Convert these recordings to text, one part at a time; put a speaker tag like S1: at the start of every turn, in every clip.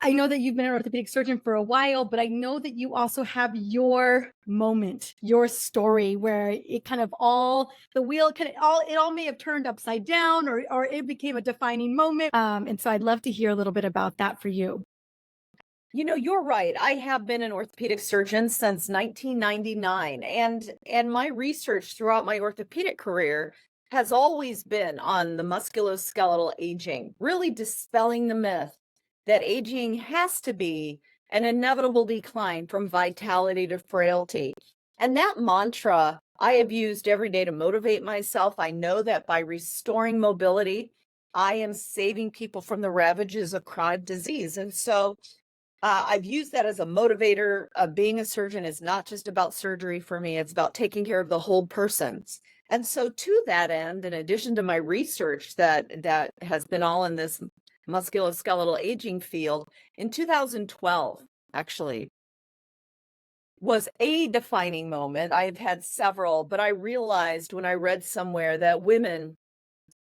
S1: I know that you've been an orthopedic surgeon for a while, but I know that you also have your moment, your story where it kind of all the wheel kind of all it all may have turned upside down or it became a defining moment. And so I'd love to hear a little bit about that for you.
S2: You're right. I have been an orthopedic surgeon since 1999, and my research throughout my orthopedic career has always been on the musculoskeletal aging, really dispelling the myth that aging has to be an inevitable decline from vitality to frailty. And that mantra I have used every day to motivate myself. I know that by restoring mobility, I am saving people from the ravages of chronic disease. And so I've used that as a motivator. Being a surgeon is not just about surgery for me, it's about taking care of the whole person. And so to that end, in addition to my research that has been all in this musculoskeletal aging field, in 2012, actually, was a defining moment. I've had several, but I realized when I read somewhere that women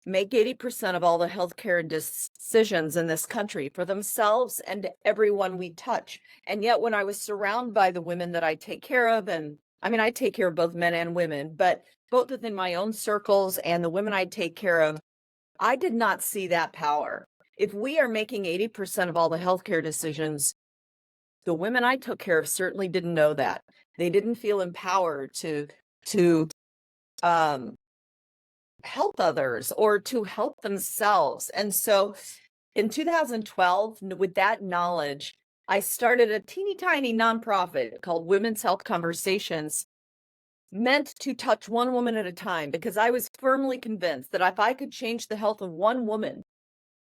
S2: make 80% of all the healthcare decisions in this country for themselves and everyone we touch. And yet, when I was surrounded by the women that I take care of, and I mean, I take care of both men and women, but both within my own circles and the women I take care of, I did not see that power. If we are making 80% of all the healthcare decisions, the women I took care of certainly didn't know that. They didn't feel empowered to um help others or to help themselves. And so in 2012, with that knowledge, I started a teeny tiny nonprofit called Women's Health Conversations, meant to touch one woman at a time, because I was firmly convinced that if I could change the health of one woman,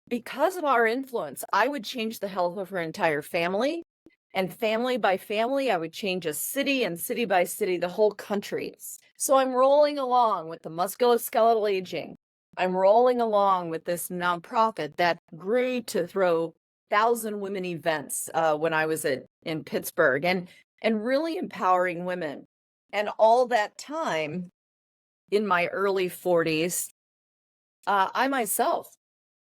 S2: because of our influence, I would change the health of her entire family. And family by family, I would change a city, and city by city, the whole country. So I'm rolling along with the musculoskeletal aging. I'm rolling along with this nonprofit that grew to throw 1,000 women events when I was in Pittsburgh, and really empowering women. And all that time in my early 40s, I myself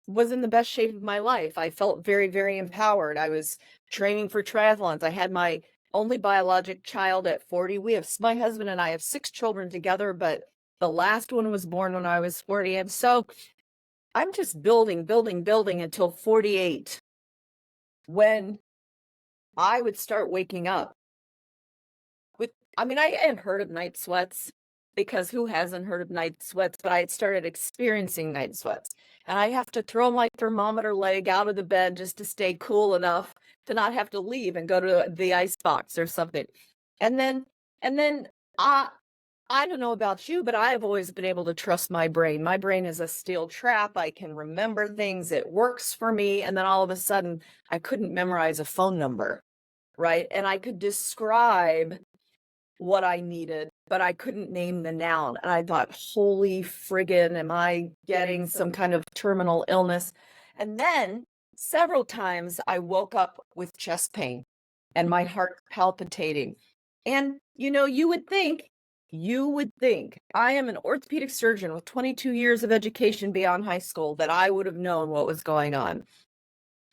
S2: was in the best shape of my life. I felt very, very empowered. I was training for triathlons. I had my only biologic child at 40. My husband and I have 6 children together, but the last one was born when I was 40. And so I'm just building, building, building until 48, when I would start waking up with, I mean, I hadn't heard of night sweats, because who hasn't heard of night sweats? But I had started experiencing night sweats. And I have to throw my thermometer leg out of the bed just to stay cool enough to not have to leave and go to the ice box or something. And then, and then I don't know about you, but I've always been able to trust my brain. My brain is a steel trap. I can remember things. It works for me. And then all of a sudden, I couldn't memorize a phone number, right? And I could describe what I needed, but I couldn't name the noun. And I thought, holy friggin', am I getting some kind of terminal illness? And then several times I woke up with chest pain and my heart palpitating. And you would think I am an orthopedic surgeon with 22 years of education beyond high school, that I would have known what was going on.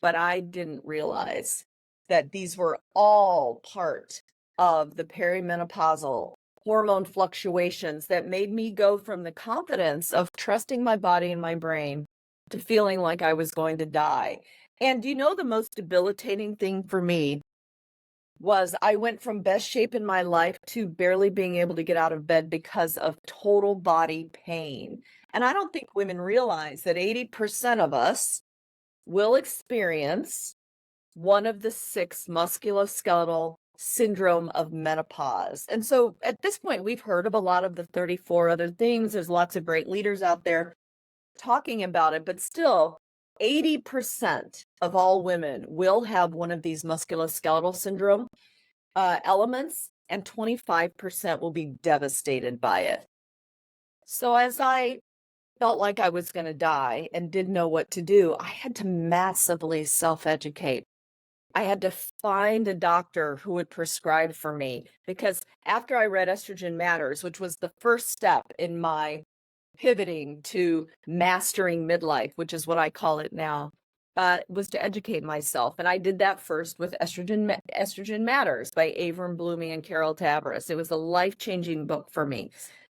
S2: But I didn't realize that these were all part of the perimenopausal hormone fluctuations that made me go from the confidence of trusting my body and my brain to feeling like I was going to die. And the most debilitating thing for me was I went from best shape in my life to barely being able to get out of bed because of total body pain. And I don't think women realize that 80% of us will experience one of the 6 musculoskeletal syndrome of menopause. And so at this point, we've heard of a lot of the 34 other things. There's lots of great leaders out there talking about it, but still 80% of all women will have one of these musculoskeletal syndrome elements, and 25% will be devastated by it. So as I felt like I was going to die and didn't know what to do, I had to massively self-educate. I had to find a doctor who would prescribe for me, because after I read Estrogen Matters, which was the first step in my pivoting to mastering midlife, which is what I call it now, was to educate myself. And I did that first with Estrogen Matters by Avram Blooming and Carol Tavris. It was a life-changing book for me.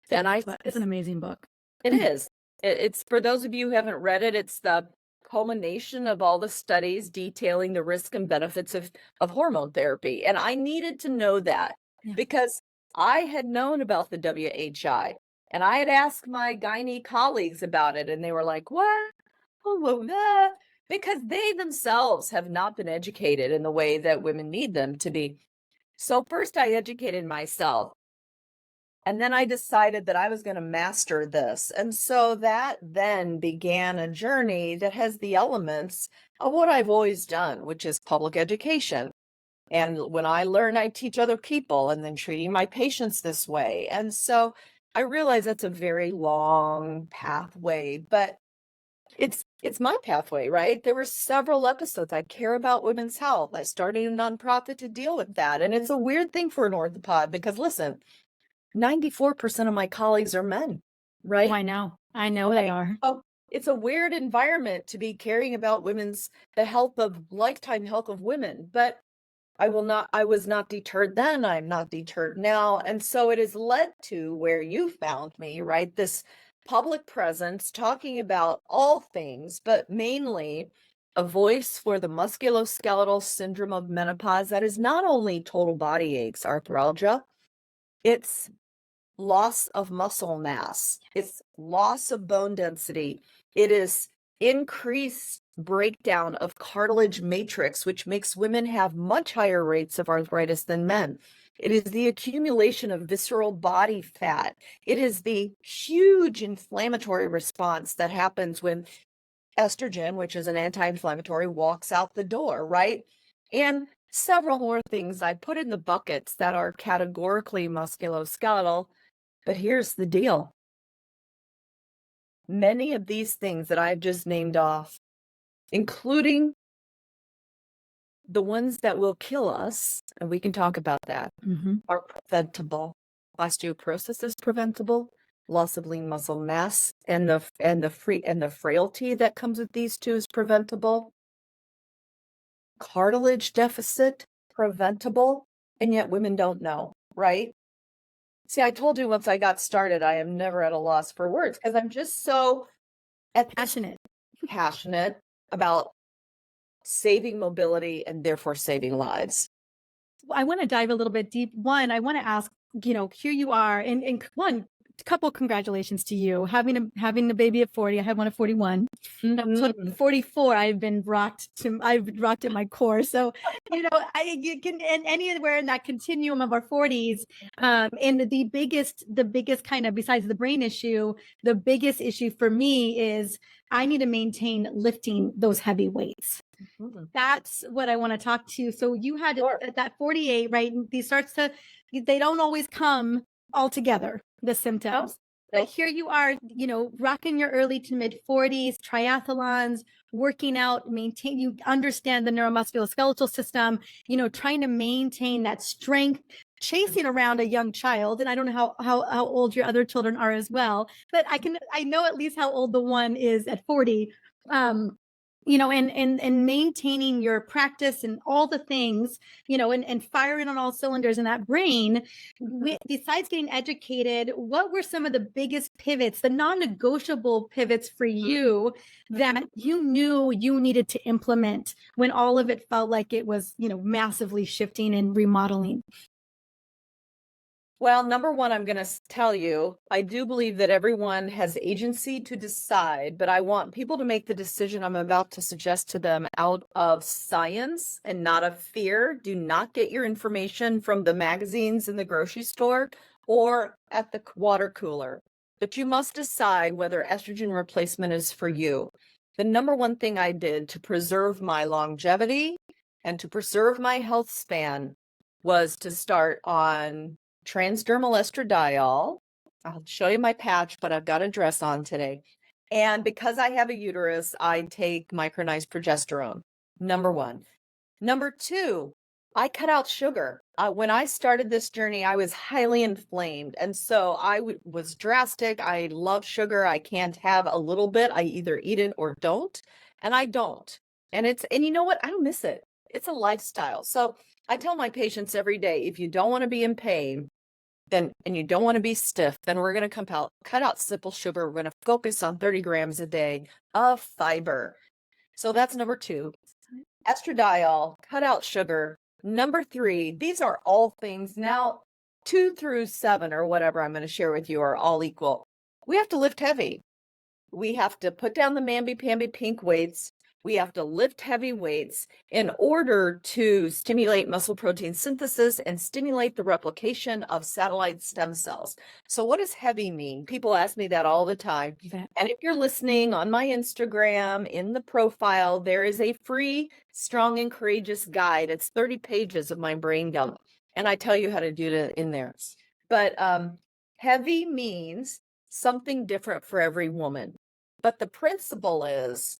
S2: And
S1: It's an amazing book.
S2: it is. It's for those of you who haven't read it, it's the culmination of all the studies detailing the risks and benefits of hormone therapy. And I needed to know that
S1: Yeah.
S2: because I had known about the WHI and I had asked my gynae colleagues about it, and they were like, what? Oh, because they themselves have not been educated in the way that women need them to be. So first I educated myself. And then I decided that I was going to master this. And so that then began a journey that has the elements of what I've always done, which is public education. And when I learn, I teach other people, and then treating my patients this way. And so I realize that's a very long pathway, but it's my pathway, right? There were several episodes. I care about women's health. I started a nonprofit to deal with that. And it's a weird thing for an orthopod because listen, 94% of my colleagues are men, right?
S1: Oh, I know. I know they are.
S2: Oh, it's a weird environment to be caring about the health of lifetime health of women, but I was not deterred then. I'm not deterred now. And so it has led to where you found me, right? This public presence talking about all things, but mainly a voice for the musculoskeletal syndrome of menopause that is not only total body aches, arthralgia, it's loss of muscle mass, it's loss of bone density, it is increased breakdown of cartilage matrix, which makes women have much higher rates of arthritis than men. It is the accumulation of visceral body fat. It is the huge inflammatory response that happens when estrogen, which is an anti-inflammatory, walks out the door, right? And several more things I put in the buckets that are categorically musculoskeletal. But here's the deal. Many of these things that I've just named off, including the ones that will kill us, and we can talk about that, are preventable. Osteoporosis is preventable. Loss of lean muscle mass and the frailty that comes with these two is preventable. Cartilage deficit, preventable, and yet women don't know, right? See, I told you once I got started, I am never at a loss for words because I'm just so passionate about saving mobility and therefore saving lives.
S1: I want to dive a little bit deep. One, I want to ask, here you are, and one, couple congratulations to you having a baby at 40. I had one at 41. So 44, I've rocked at my core. So, you can, and anywhere in that continuum of our 40s. And the biggest kind of, besides the brain issue, the biggest issue for me is I need to maintain lifting those heavy weights. That's what I want to talk to. So you had at that 48, right? They don't always come all together, the symptoms. But here you are, rocking your early to mid 40s, triathlons, working out, you understand the neuromuscular-skeletal system, trying to maintain that strength, chasing around a young child. And I don't know how old your other children are as well, but I know at least how old the one is at 40. And maintaining your practice and all the things, and firing on all cylinders in that brain. Besides getting educated, what were some of the biggest pivots, the non-negotiable pivots for you that you knew you needed to implement when all of it felt like it was, massively shifting and remodeling?
S2: Well, number one, I'm going to tell you, I do believe that everyone has agency to decide, but I want people to make the decision I'm about to suggest to them out of science and not of fear. Do not get your information from the magazines in the grocery store or at the water cooler, but you must decide whether estrogen replacement is for you. The number one thing I did to preserve my longevity and to preserve my health span was to start on transdermal estradiol. I'll show you my patch, but I've got a dress on today. And because I have a uterus, I take micronized progesterone. Number one. Number two, I cut out sugar. When I started this journey, I was highly inflamed. And so I was drastic. I love sugar. I can't have a little bit. I either eat it or don't. And I don't. And you know what? I don't miss it. It's a lifestyle. So I tell my patients every day, if you don't want to be in pain, then and you don't want to be stiff, then we're going to cut out simple sugar. We're going to focus on 30 grams a day of fiber. So that's number 2. Estradiol, cut out sugar. Number 3, these are all things now 2 through 7 or whatever I'm going to share with you are all equal. We have to lift heavy. We have to put down the mamby-pamby pink weights. We have to lift heavy weights in order to stimulate muscle protein synthesis and stimulate the replication of satellite stem cells. So what does heavy mean? People ask me that all the time. And if you're listening on my Instagram, in the profile, there is a free Strong and Courageous guide. It's 30 pages of my brain dump. And I tell you how to do it in there. But heavy means something different for every woman. But the principle is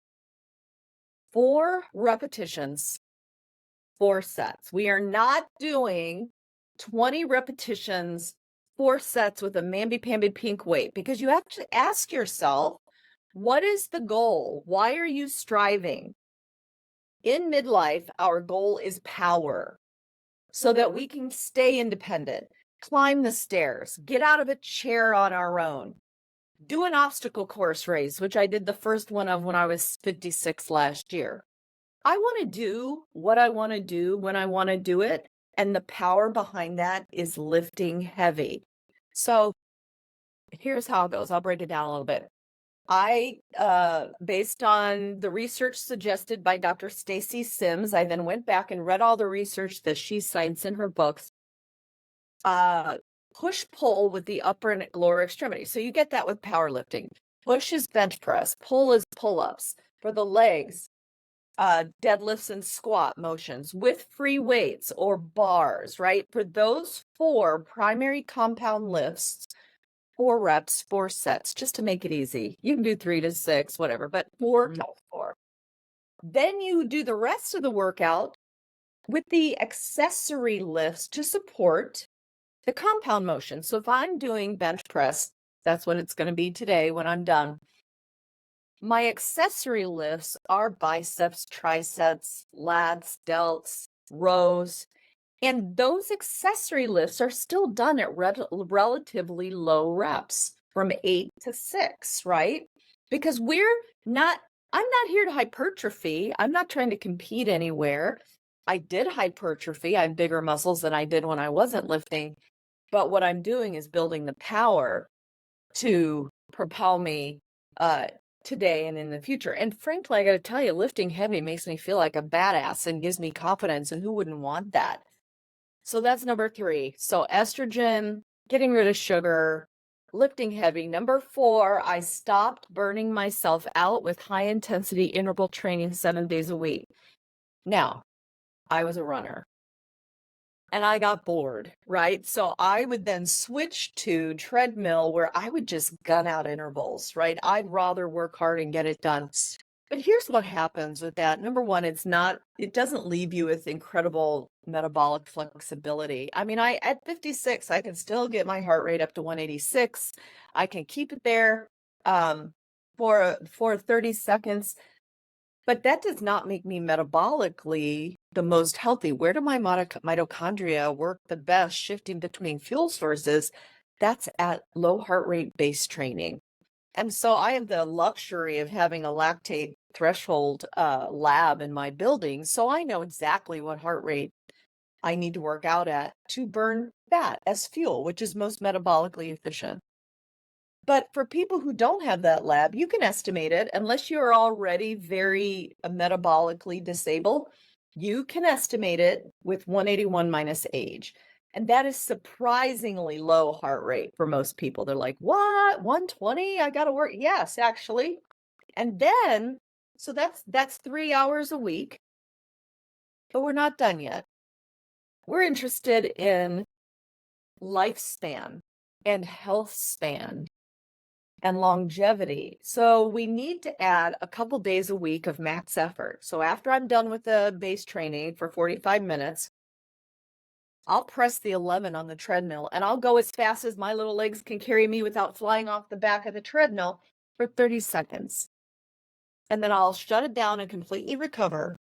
S2: 4 repetitions, 4 sets. We are not doing 20 repetitions, 4 sets with a mamby-pamby pink weight, because you have to ask yourself, what is the goal? Why are you striving? In midlife, our goal is power so that we can stay independent, climb the stairs, get out of a chair on our own, do an obstacle course race, which I did the first one of when I was 56 last year. I want to do what I want to do when I want to do it. And the power behind that is lifting heavy. So here's how it goes. I'll break it down a little bit. Based on the research suggested by Dr. Stacy Sims, I then went back and read all the research that she cites in her books. Push-pull with the upper and lower extremity. So you get that with powerlifting. Push is bench press. Pull is pull-ups. For the legs, deadlifts and squat motions with free weights or bars, right? For those 4 primary compound lifts, 4 reps, 4 sets, just to make it easy. You can do 3 to 6, whatever, but 4 times 4. Then you do the rest of the workout with the accessory lifts to support the compound motion. So if I'm doing bench press, that's what it's going to be today when I'm done. My accessory lifts are biceps, triceps, lats, delts, rows, and those accessory lifts are still done at relatively low reps from 8 to 6, right? Because I'm not here to hypertrophy. I'm not trying to compete anywhere. I did hypertrophy. I have bigger muscles than I did when I wasn't lifting. But what I'm doing is building the power to propel me today and in the future. And frankly, I got to tell you, lifting heavy makes me feel like a badass and gives me confidence. And who wouldn't want that? So that's number 3. So estrogen, getting rid of sugar, lifting heavy. Number 4, I stopped burning myself out with high intensity interval training 7 days a week. Now, I was a runner. And I got bored, right? So I would then switch to treadmill where I would just gun out intervals, right? I'd rather work hard and get it done. But here's what happens with that. Number 1, it doesn't leave you with incredible metabolic flexibility. I mean, at 56, I can still get my heart rate up to 186. I can keep it there for 30 seconds. But that does not make me metabolically the most healthy. Where do my mitochondria work the best, shifting between fuel sources? That's at low heart rate base training. And so I have the luxury of having a lactate threshold lab in my building. So I know exactly what heart rate I need to work out at to burn fat as fuel, which is most metabolically efficient. But for people who don't have that lab, you can estimate it. Unless you're already very metabolically disabled, you can estimate it with 181 minus age. And that is surprisingly low heart rate for most people. They're like, what? 120? I got to work. Yes, actually. And then, so that's 3 hours a week. But we're not done yet. We're interested in lifespan and health span and longevity. So we need to add a couple days a week of max effort. So after I'm done with the base training for 45 minutes, I'll press the 11 on the treadmill and I'll go as fast as my little legs can carry me without flying off the back of the treadmill for 30 seconds. and then I'll shut it down and completely recover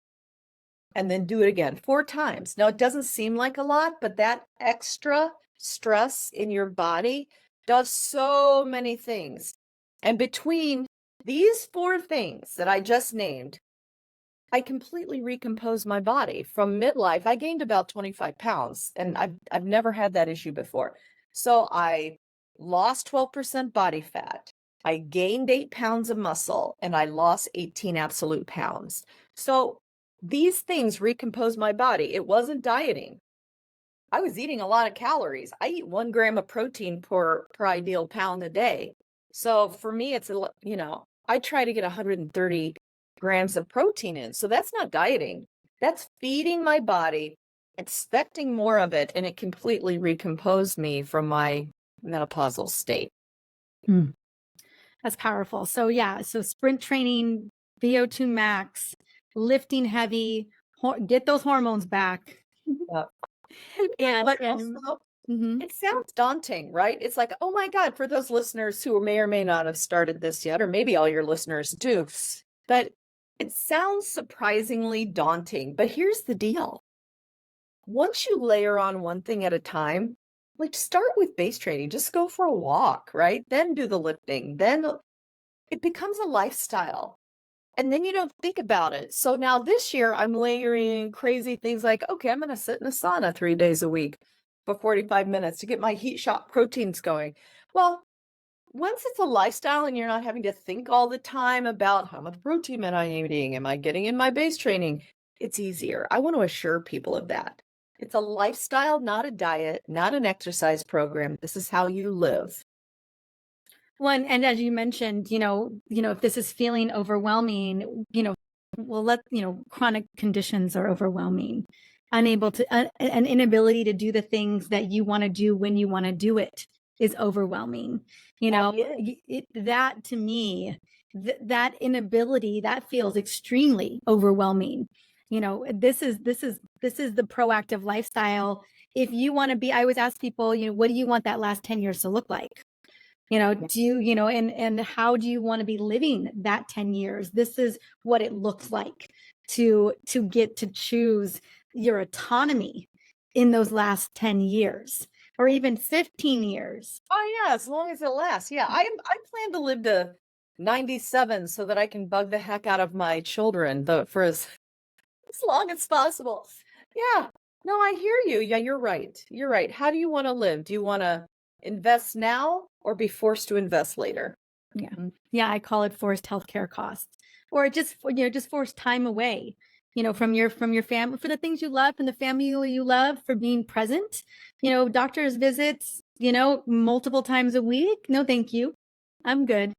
S2: and then do it again 4 times. Now, it doesn't seem like a lot, but that extra stress in your body does so many things. And between these 4 things that I just named, I completely recomposed my body. From midlife, I gained about 25 pounds, and I've never had that issue before. So I lost 12% body fat. I gained 8 pounds of muscle, and I lost 18 absolute pounds. So these things recomposed my body. It wasn't dieting. I was eating a lot of calories. I eat 1 gram of protein per ideal pound a day. So for me, it's I try to get 130 grams of protein in. So that's not dieting. That's feeding my body, expecting more of it, and it completely recomposed me from my menopausal state.
S1: That's powerful. So yeah, so sprint training, VO2 max, lifting heavy, get those hormones back.
S2: Yep.
S1: And,
S2: But
S1: and
S2: also,
S1: mhm.
S2: it sounds daunting, right? It's like, oh my God, for those listeners who may or may not have started this yet, or maybe all your listeners do, but it sounds surprisingly daunting. But here's the deal. Once you layer on one thing at a time, like start with base training, just go for a walk, right? Then do the lifting. Then it becomes a lifestyle. And then you don't think about it. So now this year I'm layering crazy things like, okay, I'm going to sit in a sauna 3 days a week for 45 minutes to get my heat shock proteins going. Well, once it's a lifestyle and you're not having to think all the time about how much protein am I eating, am I getting in my base training, it's easier. I want to assure people of that. It's a lifestyle, not a diet, not an exercise program. This is how you live.
S1: Well, and as you mentioned, if this is feeling overwhelming, chronic conditions are overwhelming, unable to, an inability to do the things that you want to do when you want to do it is overwhelming. That to me, that inability, that feels extremely overwhelming. This is the proactive lifestyle. If you want to be, I always ask people, what do you want that last 10 years to look like? Do you, and how do you want to be living that 10 years? This is what it looks like to get to choose your autonomy in those last 10 years or even 15 years.
S2: Oh yeah, as long as it lasts. Yeah, I plan to live to 97 so that I can bug the heck out of my children for as long as possible. Yeah. No, I hear you. Yeah, you're right. You're right. How do you want to live? Do you want to invest now or be forced to invest later?
S1: Yeah. Yeah, I call it forced healthcare costs, or just forced time away, from your family, for the things you love, and the family you love, for being present. Doctor's visits, multiple times a week. No, thank you. I'm good.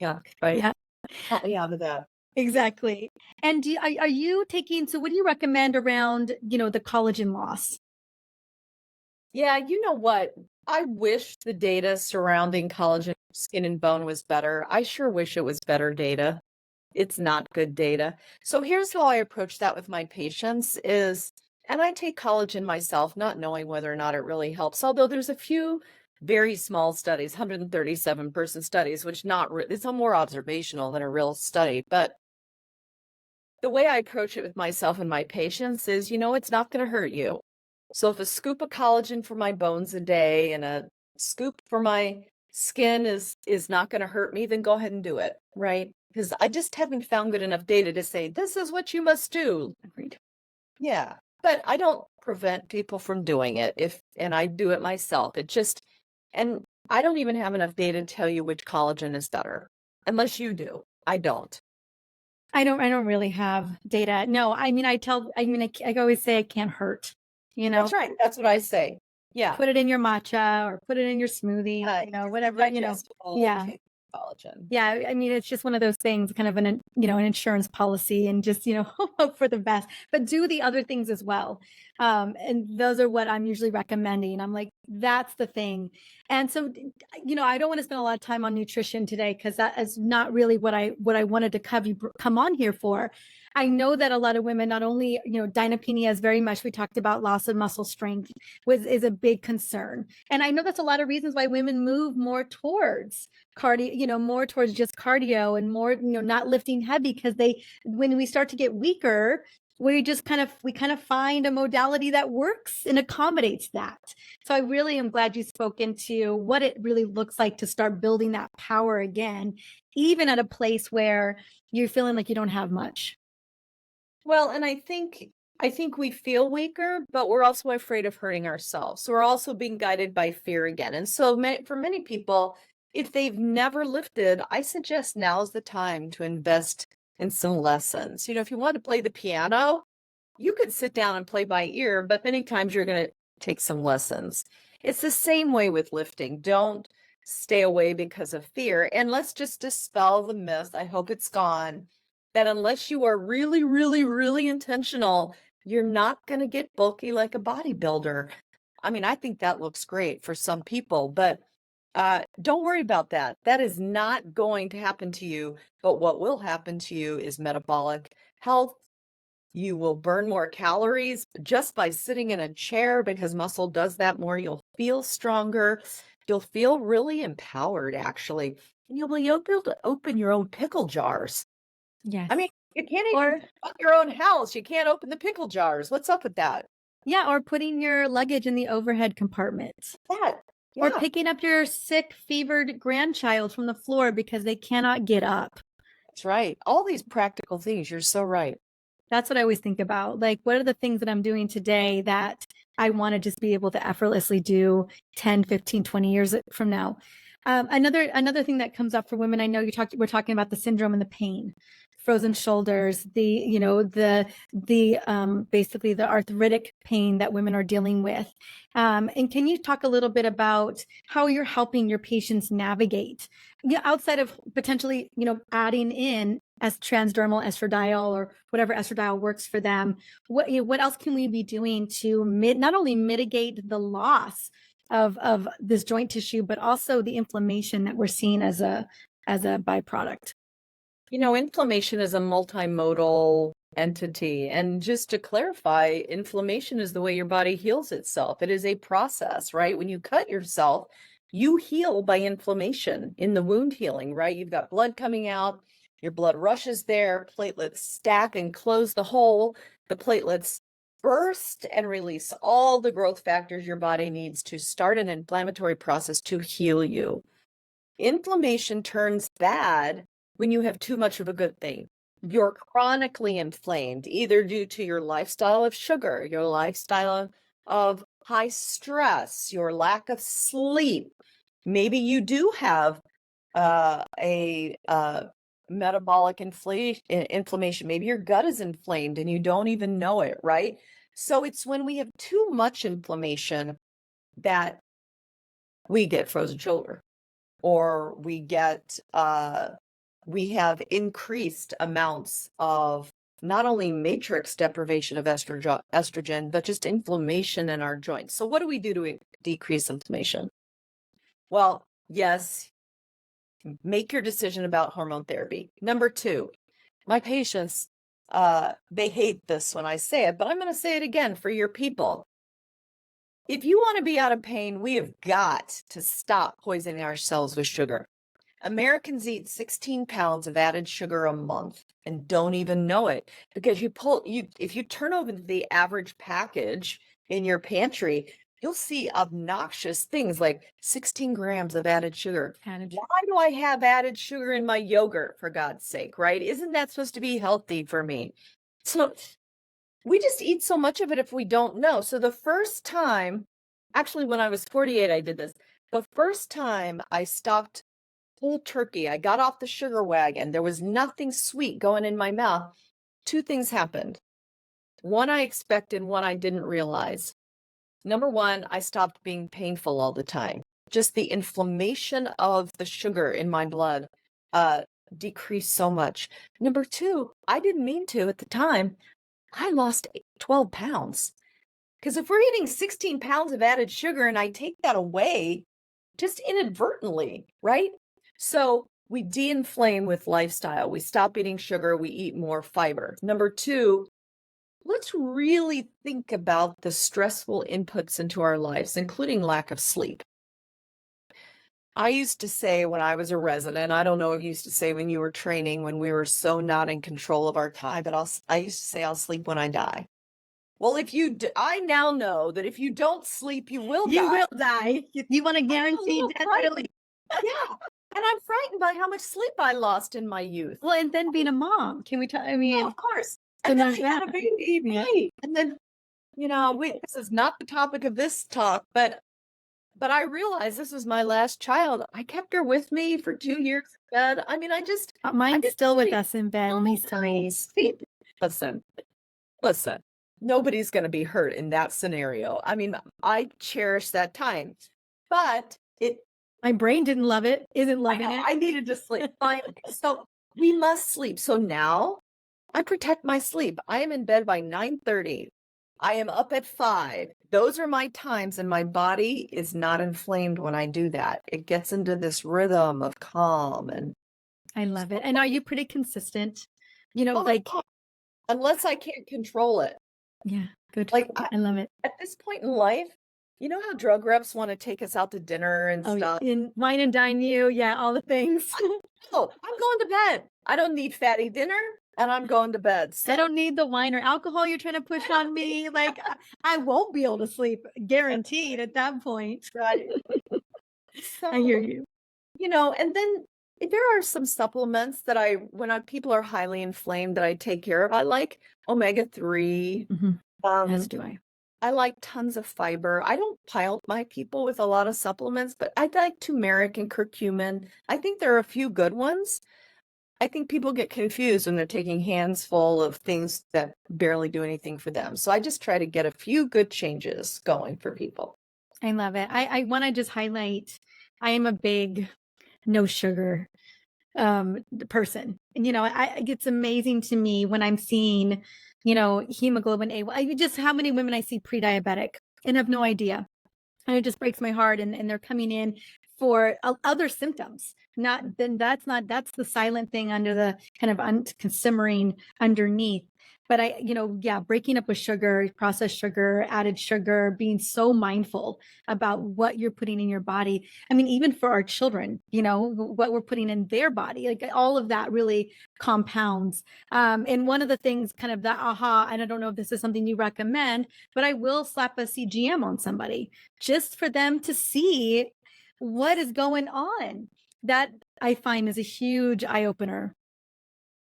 S2: Yeah, right.
S1: Yeah,
S2: Yeah, with that.
S1: exactly. And are you taking, so what do you recommend around, the collagen loss?
S2: Yeah, you know what? I wish the data surrounding collagen, skin and bone was better. I sure wish it was better data. It's not good data. So here's how I approach that with my patients and I take collagen myself, not knowing whether or not it really helps. Although there's a few very small studies, 137 person studies, which it's a more observational than a real study. But the way I approach it with myself and my patients is, it's not going to hurt you. So if a scoop of collagen for my bones a day and a scoop for my skin is not going to hurt me, then go ahead and do it, right? Because I just haven't found good enough data to say this is what you must do.
S1: Agreed.
S2: Yeah, but I don't prevent people from doing it and I do it myself. And I don't even have enough data to tell you which collagen is better, unless you do. I don't.
S1: I don't really have data. No, I mean, I always say it can't hurt,
S2: That's right. That's what I say. Yeah.
S1: put it in your matcha or put it in your smoothie, whatever, yeah.
S2: Collagen.
S1: Yeah. I mean, it's just one of those things, kind of an insurance policy, and just, hope for the best, but do the other things as well. And those are what I'm usually recommending. I'm like, that's the thing. And so, I don't want to spend a lot of time on nutrition today because that is not really what I wanted to come on here for. I know that a lot of women, not only, dynapenia is very much, we talked about loss of muscle strength is a big concern. And I know that's a lot of reasons why women move more towards cardio, more towards just cardio and more, not lifting heavy because when we start to get weaker, we kind of find a modality that works and accommodates that. So I really am glad you spoke into what it really looks like to start building that power again, even at a place where you're feeling like you don't have much.
S2: Well, and I think we feel weaker, but we're also afraid of hurting ourselves. So we're also being guided by fear again. And so for many people, if they've never lifted, I suggest now is the time to invest in some lessons. If you want to play the piano, you could sit down and play by ear, but many times you're going to take some lessons. It's the same way with lifting. Don't stay away because of fear. And let's just dispel the myth. I hope it's gone that unless you are really, really, really intentional, you're not going to get bulky like a bodybuilder. I mean, I think that looks great for some people, but don't worry about that. That is not going to happen to you. But what will happen to you is metabolic health. You will burn more calories just by sitting in a chair because muscle does that more. You'll feel stronger. You'll feel really empowered, actually. And you'll be able to open your own pickle jars.
S1: Yes.
S2: I mean, you can't even
S1: Or
S2: run your own house. You can't open the pickle jars. What's up with that?
S1: yeah, or putting your luggage in the overhead compartment.
S2: That,
S1: Or
S2: yeah,
S1: picking up your sick, fevered grandchild from the floor because they cannot get up.
S2: that's right. All these practical things. You're so right.
S1: That's what I always think about. Like, what are the things that I'm doing today that I want to just be able to effortlessly do 10, 15, 20 years from now? Another thing that comes up for women, I know we're talking about the syndrome and the pain, frozen shoulders, basically the arthritic pain that women are dealing with. And can you talk a little bit about how you're helping your patients navigate, outside of potentially, adding in as transdermal estradiol or whatever estradiol works for them? What else can we be doing to not only mitigate the loss of this joint tissue, but also the inflammation that we're seeing as a byproduct?
S2: Inflammation is a multimodal entity. And just to clarify, inflammation is the way your body heals itself. It is a process, right? When you cut yourself, you heal by inflammation in the wound healing, right? You've got blood coming out, your blood rushes there, platelets stack and close the hole. The platelets burst and release all the growth factors your body needs to start an inflammatory process to heal you. Inflammation turns bad when you have too much of a good thing. You're chronically inflamed, either due to your lifestyle of sugar, your lifestyle of high stress, your lack of sleep. Maybe you do have a metabolic inflammation. Maybe your gut is inflamed and you don't even know it, right? So it's when we have too much inflammation that we get frozen shoulder, or we have increased amounts of not only matrix deprivation of estrogen, but just inflammation in our joints. So what do we do to decrease inflammation? Well, yes, make your decision about hormone therapy. Number two, my patients, they hate this when I say it, but I'm going to say it again for your people. If you want to be out of pain, we have got to stop poisoning ourselves with sugar. Americans eat 16 pounds of added sugar a month and don't even know it, because if you turn over the average package in your pantry, you'll see obnoxious things like 16 grams of added sugar. Why do I have added sugar in my yogurt, for God's sake, right? Isn't that supposed to be healthy for me? So we just eat so much of it if we don't know. So the first time, actually, when I was 48, I did this. The first time I stopped cold turkey, I got off the sugar wagon, there was nothing sweet going in my mouth. Two things happened. One I expected, one I didn't realize. Number one, I stopped being painful all the time. Just the inflammation of the sugar in my blood decreased so much. Number two, I didn't mean to at the time. I lost 12 pounds. Because if we're eating 16 pounds of added sugar and I take that away, just inadvertently, right? So we de-inflame with lifestyle. We stop eating sugar, we eat more fiber. Number two, let's really think about the stressful inputs into our lives, including lack of sleep. I used to say when I was a resident, I don't know if you used to say when you were training, when we were so not in control of our time, but I used to say I'll sleep when I die. Well, I now know that if you don't sleep, you will
S1: You
S2: die.
S1: will die. You want to guarantee
S2: little
S1: death
S2: frightened.
S1: early.
S2: Yeah. And I'm frightened by how much sleep I lost in my youth.
S1: Well, and then being a mom, can we talk? I mean,
S2: Of course.
S1: so
S2: And then
S1: there's
S2: I had
S1: that.
S2: a baby,
S1: Yeah.
S2: right? And then, this is not the topic of this talk, but I realized this was my last child. I kept her with me for 2 years in bed. I mean,
S1: Mine's
S2: didn't
S1: still with
S2: sleep.
S1: us in bed. He's tiny.
S2: Sleep. Listen, nobody's going to be hurt in that scenario. I mean, I cherish that time, but
S1: My brain didn't love it. Isn't
S2: I
S1: loving
S2: know,
S1: it.
S2: I needed to sleep. So we must sleep. So now I protect my sleep. I am in bed by 9:30. I am up at 5. Those are my times, and my body is not inflamed when I do that. It gets into this rhythm of calm and
S1: I love it. And are you pretty consistent?
S2: Oh,
S1: Like,
S2: unless I can't control it.
S1: yeah, good.
S2: Like
S1: I love it.
S2: at this point in life, you know how drug reps want to take us out to dinner and
S1: Oh,
S2: stuff?
S1: in wine and dine you. Yeah, all the things.
S2: Oh, I'm going to bed. I don't need fatty dinner, and I'm going to bed. So
S1: I don't need the wine or alcohol you're trying to push on me. Like, I won't be able to sleep, guaranteed at that point.
S2: right.
S1: I hear
S2: So,
S1: you.
S2: and then there are some supplements that when people are highly inflamed that I take care of. I like omega-3.
S1: As do I.
S2: I like tons of fiber. I don't pile my people with a lot of supplements, but I like turmeric and curcumin. I think there are a few good ones. I think people get confused when they're taking hands full of things that barely do anything for them. So I just try to get a few good changes going for people.
S1: I love it. I want to just highlight, I am a big no sugar person. And, it's amazing to me when I'm seeing, hemoglobin A. Just how many women I see pre-diabetic and have no idea. And it just breaks my heart. And they're coming in for other symptoms. That's the silent thing under the kind of simmering underneath. But breaking up with sugar, processed sugar, added sugar, being so mindful about what you're putting in your body. I mean, even for our children, what we're putting in their body, like all of that really compounds. And one of the things kind of that aha, and I don't know if this is something you recommend, but I will slap a CGM on somebody just for them to see what is going on. That I find is a huge eye opener.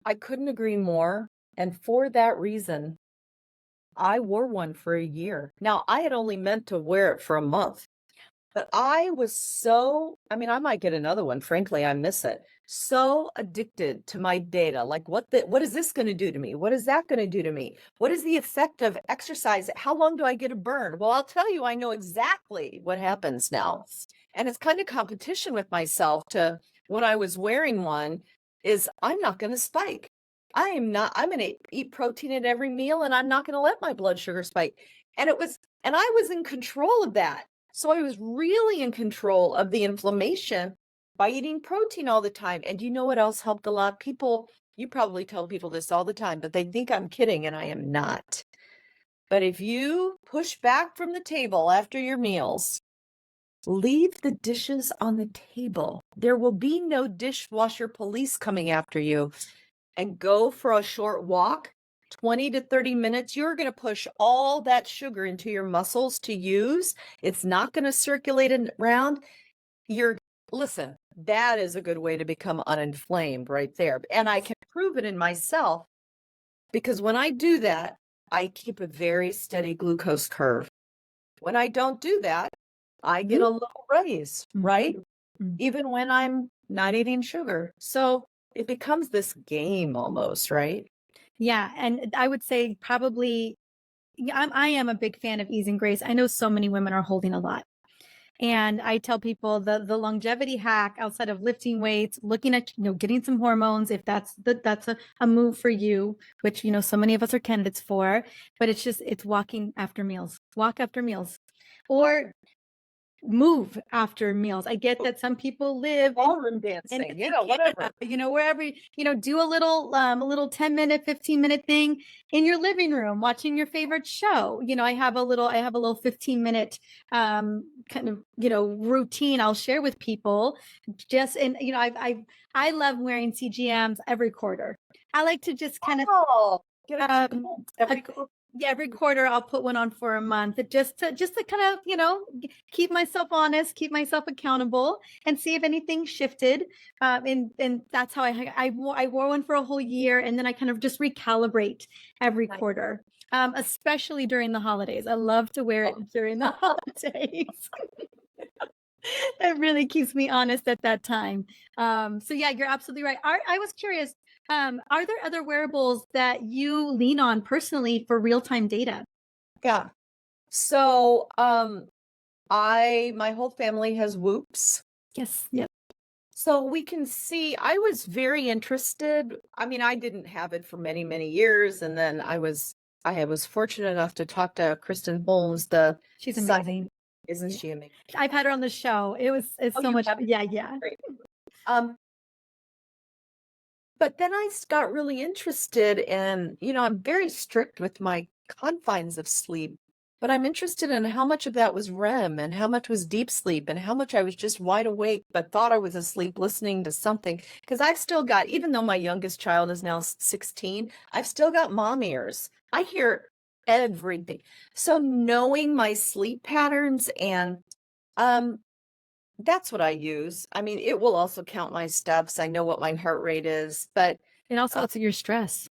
S2: I couldn't agree more. And for that reason, I wore one for a year. Now, I had only meant to wear it for a month, but I I might get another one. Frankly, I miss it. So addicted to my data. Like, what is this going to do to me? What is that going to do to me? What is the effect of exercise? How long do I get a burn? Well, I'll tell you, I know exactly what happens now. And it's kind of competition with myself when I was wearing one is I'm not going to spike. I'm going to eat protein at every meal, and I'm not going to let my blood sugar spike. And I was in control of that. So I was really in control of the inflammation by eating protein all the time. And you know what else helped a lot? You probably tell people this all the time, but they think I'm kidding, and I am not. But if you push back from the table after your meals, leave the dishes on the table. There will be no dishwasher police coming after you. And go for a short walk, 20 to 30 minutes. You're going to push all that sugar into your muscles to use. It's not going to circulate around. Listen, that is a good way to become uninflamed right there. And I can prove it in myself because when I do that, I keep a very steady glucose curve. When I don't do that, I get a little raise, right? Even when I'm not eating sugar. So it becomes this game almost, right?
S1: Yeah. And I would say probably, I am a big fan of ease and grace. I know so many women are holding a lot. And I tell people the longevity hack outside of lifting weights, looking at, getting some hormones, if that's a move for you, which, so many of us are candidates for, but it's walking after meals, walk after meals, or move after meals. I get that some people live
S2: Ballroom
S1: and
S2: dancing, whatever.
S1: wherever, do a little 10-minute, 15-minute thing in your living room, watching your favorite show. I have a little 15-minute kind of, routine I'll share with people. Just, and, I love wearing CGMs every quarter. I like to just kind of,
S2: Oh, get a
S1: um,
S2: every
S1: yeah, every quarter I'll put one on for a month, just to kind of, keep myself honest, keep myself accountable, and see if anything shifted. And that's how I wore one for a whole year, and then I kind of just recalibrate every
S2: Nice.
S1: quarter. Especially during the holidays. I love to wear it during the holidays. It really keeps me honest at that time. So yeah, you're absolutely right. I was curious, are there other wearables that you lean on personally for real-time data?
S2: Yeah. So, my whole family has Whoops.
S1: Yes. Yep.
S2: So we can see, I was very interested. I mean, I didn't have it for many, many years. And then I was fortunate enough to talk to Kristen Holmes, the
S1: She's
S2: sci-
S1: amazing.
S2: Isn't
S1: Yeah.
S2: she amazing?
S1: I've had her on the show. It's
S2: Oh,
S1: so
S2: you
S1: much.
S2: have?
S1: Yeah. Yeah.
S2: Great. But then I got really interested in, I'm very strict with my confines of sleep, but I'm interested in how much of that was REM and how much was deep sleep and how much I was just wide awake, but thought I was asleep listening to something. Because I've still got, even though my youngest child is now 16, I've still got mom ears. I hear everything. So knowing my sleep patterns and, that's what I use. I mean, it will also count my steps. I know what my heart rate is, but
S1: And also,
S2: uh,
S1: it's your stress.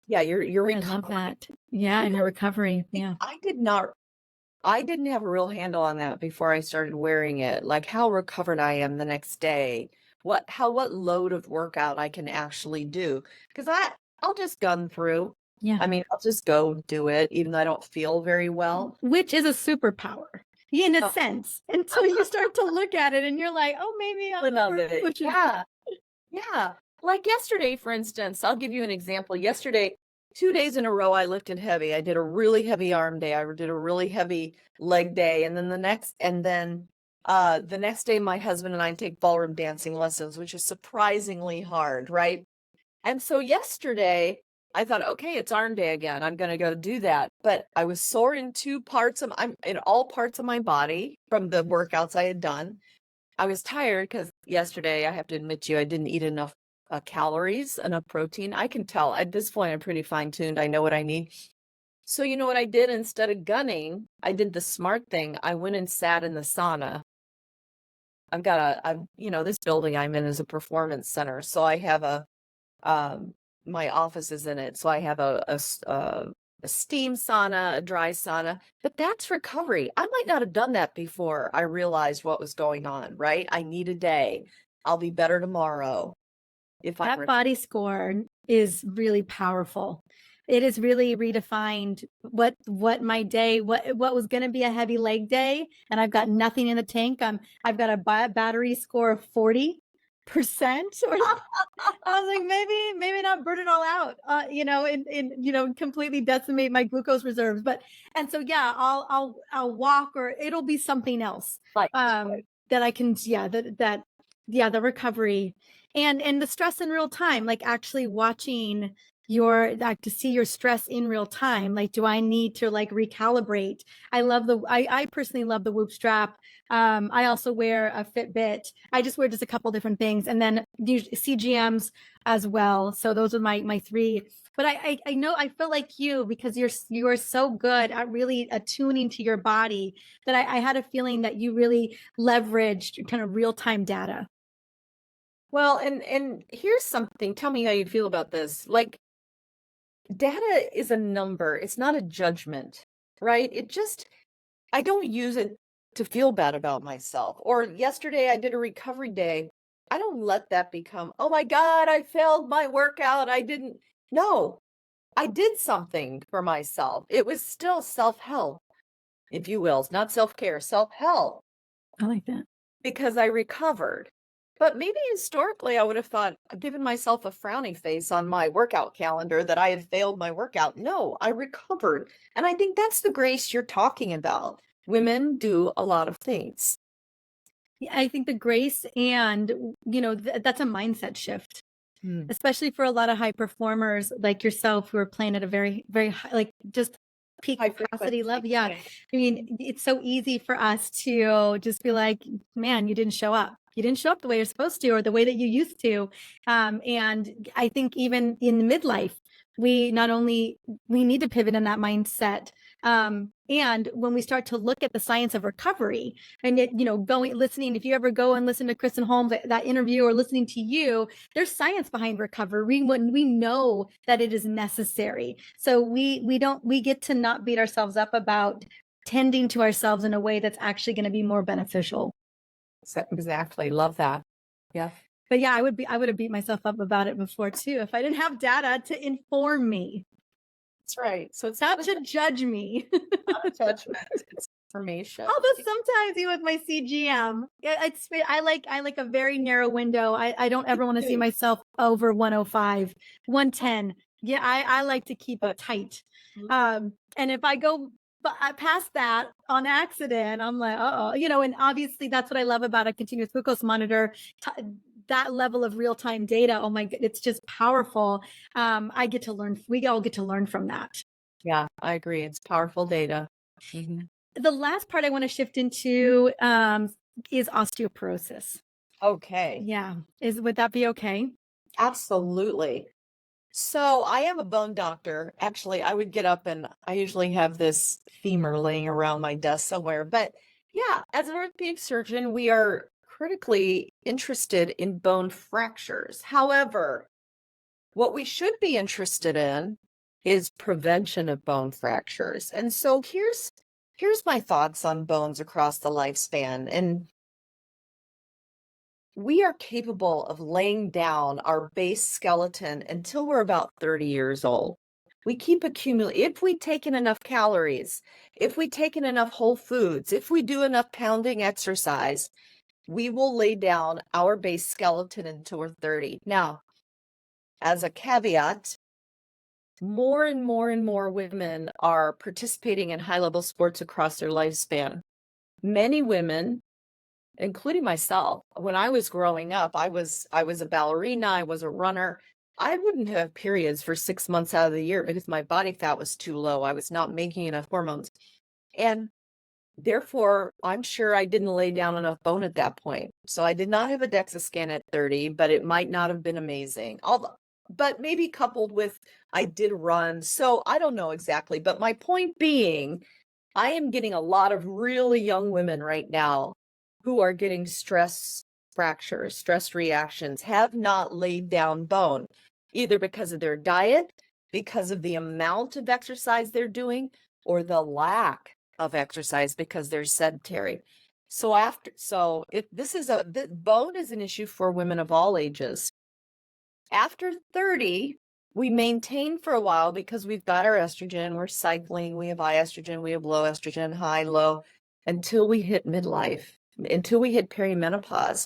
S2: yeah, you're
S1: I love
S2: recovering.
S1: that. Yeah, and your recovery. Yeah.
S2: I didn't have a real handle on that before I started wearing it, like how recovered I am the next day, what load of workout I can actually do. Because I'll just gun through.
S1: Yeah.
S2: I mean, I'll just go do it, even though I don't feel very well.
S1: Which is a superpower in a
S2: Oh.
S1: sense, until you start to look at it and you're like, oh, maybe I'll
S2: Love it.
S1: push it.
S2: Yeah. Yeah. Like yesterday, for instance, I'll give you an example. Yesterday, 2 days in a row, I lifted heavy. I did a really heavy arm day. I did a really heavy leg day. And then the next day, my husband and I take ballroom dancing lessons, which is surprisingly hard, right? And so yesterday, I thought, okay, it's arm day again. I'm going to go do that. But I was sore I'm in all parts of my body from the workouts I had done. I was tired because yesterday, I have to admit to you, I didn't eat enough calories, enough protein. I can tell at this point, I'm pretty fine tuned. I know what I need. So, you know what I did instead of gunning? I did the smart thing. I went and sat in the sauna. This building I'm in is a performance center. So I have my office is in it. So I have a steam sauna, a dry sauna, but that's recovery. I might not have done that before I realized what was going on, right? I need a day. I'll be better tomorrow.
S1: That body score is really powerful. It has really redefined what my day, what was going to be a heavy leg day, and I've got nothing in the tank. I've got a battery score of 40%. Or I was like, maybe not burn it all out, and completely decimate my glucose reserves. And so yeah, I'll walk, or it'll be something else.
S2: Like,
S1: That I can, the recovery and the stress in real time, like actually watching to see your stress in real time. Like, do I need to like recalibrate? I personally love the Whoop strap. I also wear a Fitbit. I just wear just a couple different things, and then CGMs as well. So those are my three. But I know, I feel like you, because you are so good at really attuning to your body, that I had a feeling that you really leveraged kind of real-time data.
S2: well, and here's something. Tell me how you feel about this. Like, data is a number. It's not a judgment, right? I don't use it to feel bad about myself. Or yesterday I did a recovery day. I don't let that become, oh my God, I failed my workout. I didn't. No, I did something for myself. It was still self-help, if you will. It's not self-care, self-help,
S1: I like that.
S2: because I recovered. But maybe historically, I would have thought, I've given myself a frowny face on my workout calendar that I had failed my workout. No, I recovered. And I think that's the grace you're talking about. Women do a lot of things.
S1: I think the grace and, that's a mindset shift,
S2: Mm.
S1: especially for a lot of high performers like yourself who are playing at a very, very high, like just peak
S2: High
S1: capacity
S2: frequency.
S1: level. Yeah. I mean, it's so easy for us to just be like, man, you didn't show up. You didn't show up the way you're supposed to or the way that you used to. And I think even in midlife, we not only we need to pivot in that mindset. And when we start to look at the science of recovery and it, listening, if you ever go and listen to Kristen Holmes, that interview, or listening to you, there's science behind recovery when we know that it is necessary. So we get to not beat ourselves up about tending to ourselves in a way that's actually going to be more beneficial.
S2: Exactly. Love that. Yeah.
S1: But yeah, I would have beat myself up about it before too if I didn't have data to inform me.
S2: That's right. So it's
S1: Not to judge me.
S2: not a judgment. It's information.
S1: Although sometimes even with my CGM, I like a very narrow window. I don't ever want to see myself over 105, 110. Yeah, I like to keep it tight. And if I go past that on accident, I'm like, and obviously that's what I love about a continuous glucose monitor. That level of real-time data, oh my god, it's just powerful. I get to learn, we all get to learn from that.
S2: Yeah, I agree. It's powerful data.
S1: The last part I want to shift into is osteoporosis.
S2: Okay.
S1: Yeah. Would that be okay?
S2: Absolutely. So I am a bone doctor. Actually, I would get up and I usually have this femur laying around my desk somewhere. But yeah, as an orthopedic surgeon, we are critically interested in bone fractures. However, what we should be interested in is prevention of bone fractures. And so here's my thoughts on bones across the lifespan. And we are capable of laying down our base skeleton until we're about 30 years old. We keep accumulating. If we've taken enough calories, if we've taken enough whole foods, if we do enough pounding exercise, we will lay down our base skeleton until we're 30. Now, as a caveat, more and more and more women are participating in high-level sports across their lifespan. Many women, including myself, when I was growing up, I was a ballerina, I was a runner. I wouldn't have periods for 6 months out of the year because my body fat was too low. I was not making enough hormones. And therefore, I'm sure I didn't lay down enough bone at that point. So I did not have a DEXA scan at 30, but it might not have been amazing. But maybe coupled with I did run. So I don't know exactly. But my point being, I am getting a lot of really young women right now who are getting stress fractures, stress reactions, have not laid down bone, either because of their diet, because of the amount of exercise they're doing, or the lack of exercise because they're sedentary. So if the bone is an issue for women of all ages. After 30, we maintain for a while because we've got our estrogen, we're cycling, we have high estrogen, we have low estrogen, high, low, until we hit midlife, until we hit perimenopause,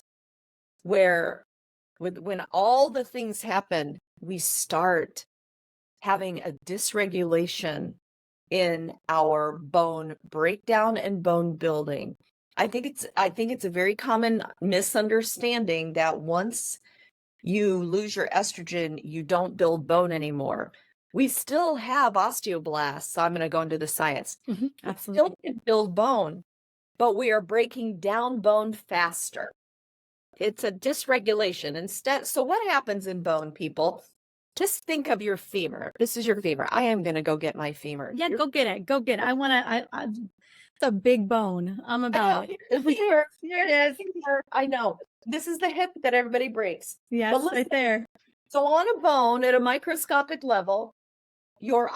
S2: where when all the things happen, we start having a dysregulation in our bone breakdown and bone building. I think it's a very common misunderstanding that once you lose your estrogen, you don't build bone anymore. We still have osteoblasts. So I'm going to go into the science.
S1: Absolutely.
S2: We still can build bone, but we are breaking down bone faster. It's a dysregulation instead. So what happens in bone, people? Just think of your femur. This is your femur. I am going to go get my femur.
S1: Yeah, go get it. Go get it. It's a big bone. I'm about it.
S2: Here it is. I know. This is the hip that everybody breaks.
S1: Yes,
S2: But listen,
S1: right there.
S2: so on a bone at a microscopic level, your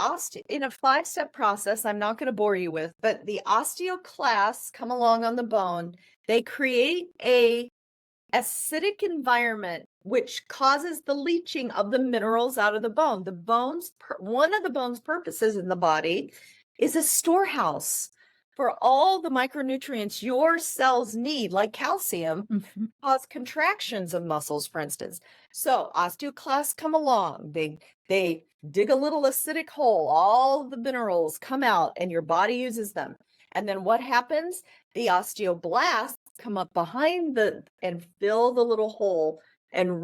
S2: in a 5-step process, I'm not going to bore you with, but the osteoclasts come along on the bone. They create a acidic environment, which causes the leaching of the minerals out of the bone. One of the bone's purposes in the body is a storehouse for all the micronutrients your cells need, like calcium, cause contractions of muscles, for instance. So osteoclasts come along, they dig a little acidic hole, all the minerals come out and your body uses them. And then what happens? The osteoblasts come up behind and fill the little hole and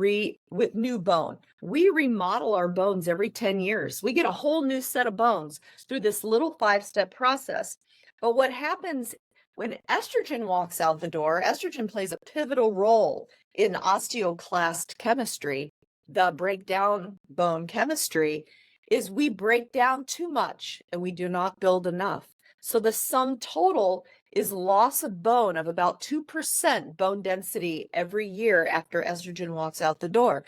S2: with new bone. We remodel our bones every 10 years. We get a whole new set of bones through this little 5-step process. But what happens when estrogen walks out the door, estrogen plays a pivotal role in osteoclast chemistry, the breakdown bone chemistry, is we break down too much and we do not build enough. So the sum total is loss of bone of about 2% bone density every year after estrogen walks out the door.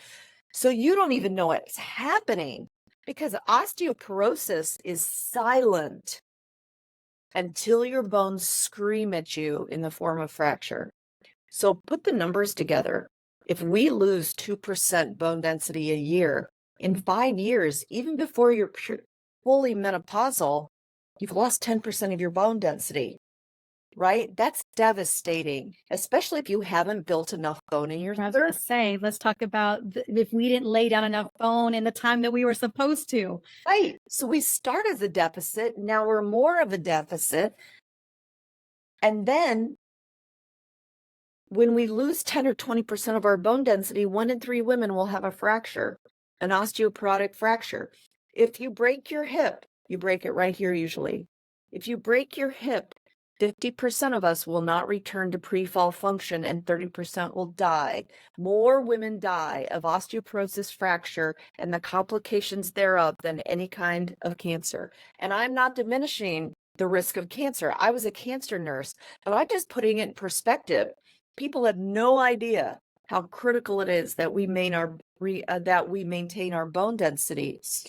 S2: So you don't even know it's happening because osteoporosis is silent until your bones scream at you in the form of fracture. So put the numbers together. If we lose 2% bone density a year, in 5 years, even before you're fully menopausal, you've lost 10% of your bone density, right? That's devastating, especially if you haven't built enough bone in your
S1: I was going to say, let's talk about if we didn't lay down enough bone in the time that we were supposed to.
S2: Right. So we start as a deficit. Now we're more of a deficit. And then when we lose 10 or 20% of our bone density, 1 in 3 women will have a fracture, an osteoporotic fracture. If you break your hip, you break it right here usually. If you break your hip, 50% of us will not return to pre-fall function and 30% will die. More women die of osteoporosis fracture and the complications thereof than any kind of cancer. And I'm not diminishing the risk of cancer. I was a cancer nurse, but I'm just putting it in perspective. People have no idea how critical it is that we maintain our bone densities.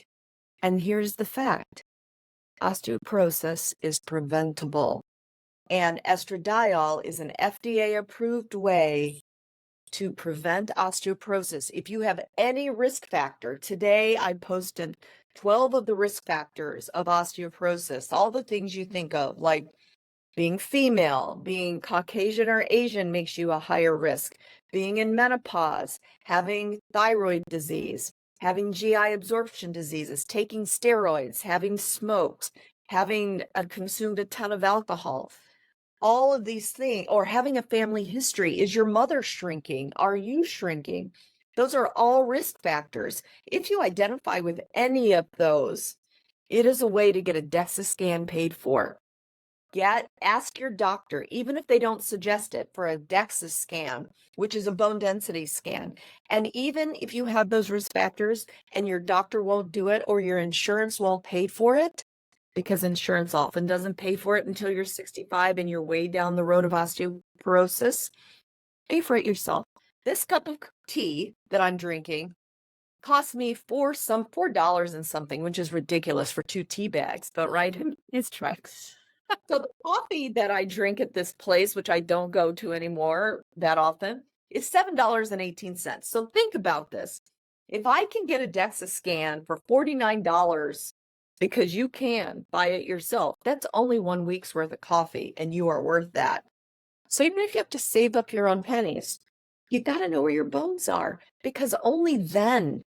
S2: And here's the fact. Osteoporosis is preventable. And estradiol is an FDA-approved way to prevent osteoporosis. If you have any risk factor, today I posted 12 of the risk factors of osteoporosis, all the things you think of, like being female, being Caucasian or Asian makes you a higher risk, being in menopause, having thyroid disease, having GI absorption diseases, taking steroids, having smoked, having consumed a ton of alcohol. All of these things, or having a family history. Is your mother shrinking? Are you shrinking? Those are all risk factors. If you identify with any of those, it is a way to get a DEXA scan paid for. Ask your doctor, even if they don't suggest it, for a DEXA scan, which is a bone density scan. And even if you have those risk factors and your doctor won't do it or your insurance won't pay for it, because insurance often doesn't pay for it until you're 65 and you're way down the road of osteoporosis, pay for it yourself. This cup of tea that I'm drinking cost me $4 and something, which is ridiculous for 2 tea bags, but right?
S1: It's trucks.
S2: So the coffee that I drink at this place, which I don't go to anymore that often, is $7.18. So think about this. If I can get a DEXA scan for $49 because you can buy it yourself, that's only 1 week's worth of coffee and you are worth that. So even if you have to save up your own pennies, you got to know where your bones are, because only then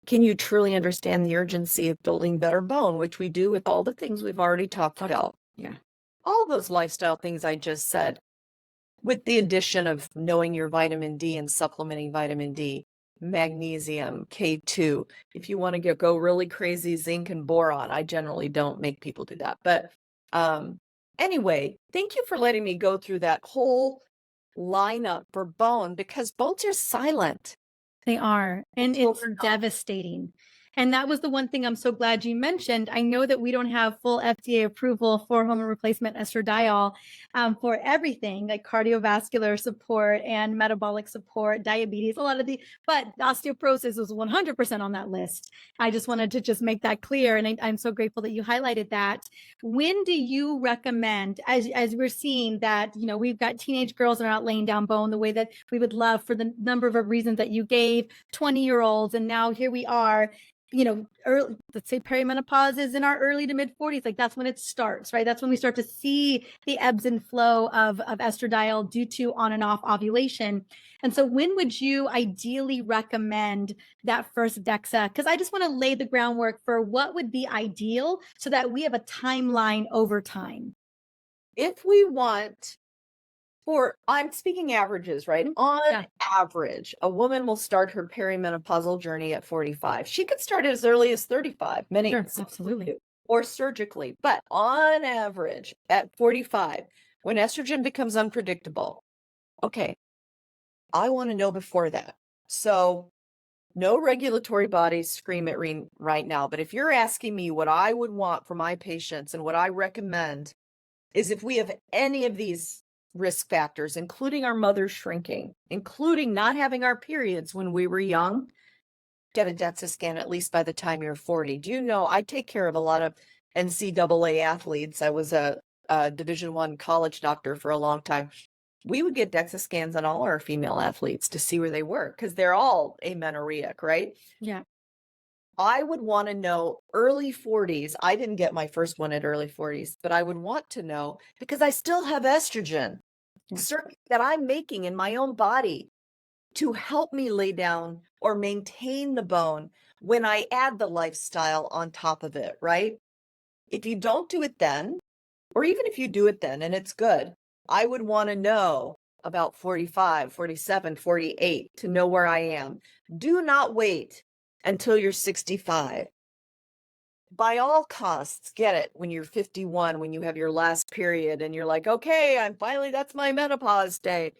S2: can you truly understand the urgency of building better bone, which we do with all the things we've already talked about.
S1: Yeah.
S2: All those lifestyle things I just said, with the addition of knowing your vitamin D and supplementing vitamin D, magnesium, K2. If you want to go really crazy, zinc and boron. I generally don't make people do that. But anyway, thank you for letting me go through that whole lineup for bone, because bones are silent.
S1: They are, and it's devastating. And that was the one thing I'm so glad you mentioned. I know that we don't have full FDA approval for hormone replacement estradiol for everything, like cardiovascular support and metabolic support, diabetes, a lot of but osteoporosis was 100% on that list. I just wanted to just make that clear. And I'm so grateful that you highlighted that. When do you recommend, as we're seeing that, you know, we've got teenage girls that are not laying down bone the way that we would love for the number of reasons that you gave, 20-year-olds, and now here we are, you know, let's say perimenopause is in our early to mid 40s. Like that's when it starts, right? That's when we start to see the ebbs and flow of estradiol due to on and off ovulation. And so when would you ideally recommend that first DEXA? Because I just want to lay the groundwork for what would be ideal so that we have a timeline over time.
S2: If we want I'm speaking averages, right? On
S1: Yeah.
S2: average, a woman will start her perimenopausal journey at 45. She could start as early as 35, many
S1: Sure,
S2: some
S1: absolutely.
S2: do, or surgically. But on average, at 45, when estrogen becomes unpredictable, okay, I want to know before that. So no regulatory bodies scream at me right now. But if you're asking me what I would want for my patients and what I recommend is if we have any of these risk factors, including our mothers shrinking, including not having our periods when we were young, get a DEXA scan at least by the time you're 40. Do you know, I take care of a lot of NCAA athletes. I was a Division I college doctor for a long time. We would get DEXA scans on all our female athletes to see where they were because they're all amenorrheic, right?
S1: Yeah.
S2: I would want to know early 40s. I didn't get my first one at early 40s, but I would want to know because I still have estrogen that I'm making in my own body to help me lay down or maintain the bone when I add the lifestyle on top of it, right? If you don't do it then, or even if you do it then and it's good, I would want to know about 45, 47, 48 to know where I am. Do not wait until you're 65. By all costs, get it when you're 51, when you have your last period and you're like, okay, that's my menopause day.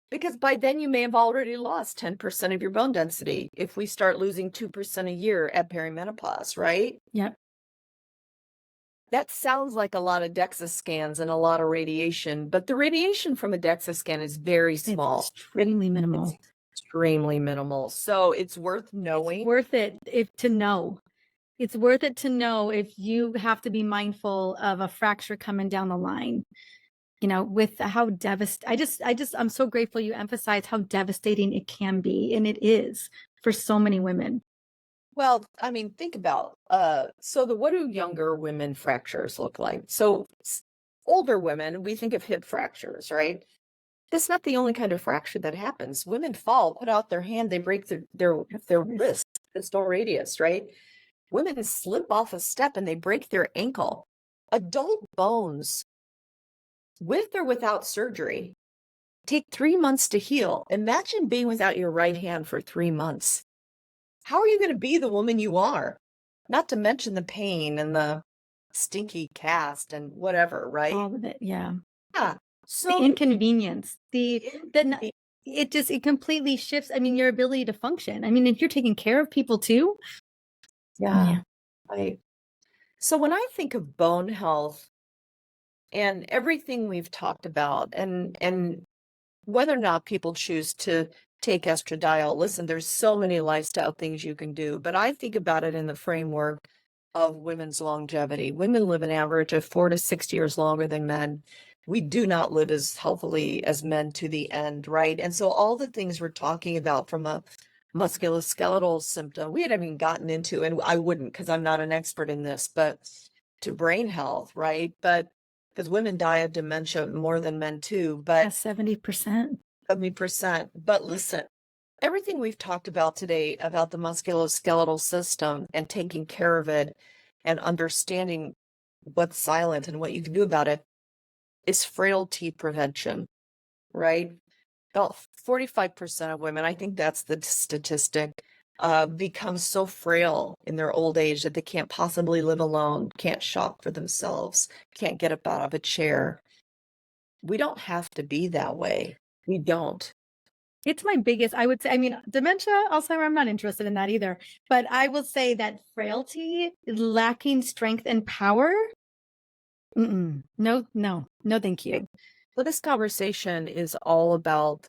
S2: Because by then you may have already lost 10% of your bone density if we start losing 2% a year at perimenopause, right?
S1: Yep.
S2: That sounds like a lot of DEXA scans and a lot of radiation, but the radiation from a DEXA scan is very small.
S1: It's extremely minimal.
S2: It's extremely minimal. So it's worth knowing.
S1: It's worth it to know. It's worth it to know if you have to be mindful of a fracture coming down the line. With how I'm so grateful you emphasize how devastating it can be, and it is for so many women.
S2: Well, I mean, think about, what do younger women fractures look like? So older women, we think of hip fractures, right? That's not the only kind of fracture that happens. Women fall, put out their hand, they break their wrist, distal radius, right? Women slip off a step and they break their ankle. Adult bones, with or without surgery, take 3 months to heal. Imagine being without your right hand for 3 months. How are you going to be the woman you are? Not to mention the pain and the stinky cast and whatever, right?
S1: All of it, yeah.
S2: Yeah.
S1: The
S2: So
S1: inconvenience, it completely shifts. I mean, your ability to function. I mean, if you're taking care of people too.
S2: yeah. Right. So when I think of bone health and everything we've talked about and whether or not people choose to take estradiol, listen, there's so many lifestyle things you can do, but I think about it in the framework of women's longevity. Women live an average of 4 to 6 years longer than men. We do not live as healthily as men to the end, right? And so all the things we're talking about from a musculoskeletal symptom, we hadn't even gotten into, and I wouldn't because I'm not an expert in this, but to brain health, right? But because women die of dementia more than men too, but
S1: 70%.
S2: 70%. But listen, everything we've talked about today about the musculoskeletal system and taking care of it and understanding what's silent and what you can do about it is frailty prevention, right? About 45% of women, I think that's the statistic, become so frail in their old age that they can't possibly live alone, can't shop for themselves, can't get up out of a chair. We don't have to be that way. We don't.
S1: It's my biggest, I would say, I mean, dementia, Alzheimer, I'm not interested in that either. But I will say that frailty, lacking strength and power. No, thank you.
S2: So this conversation is all about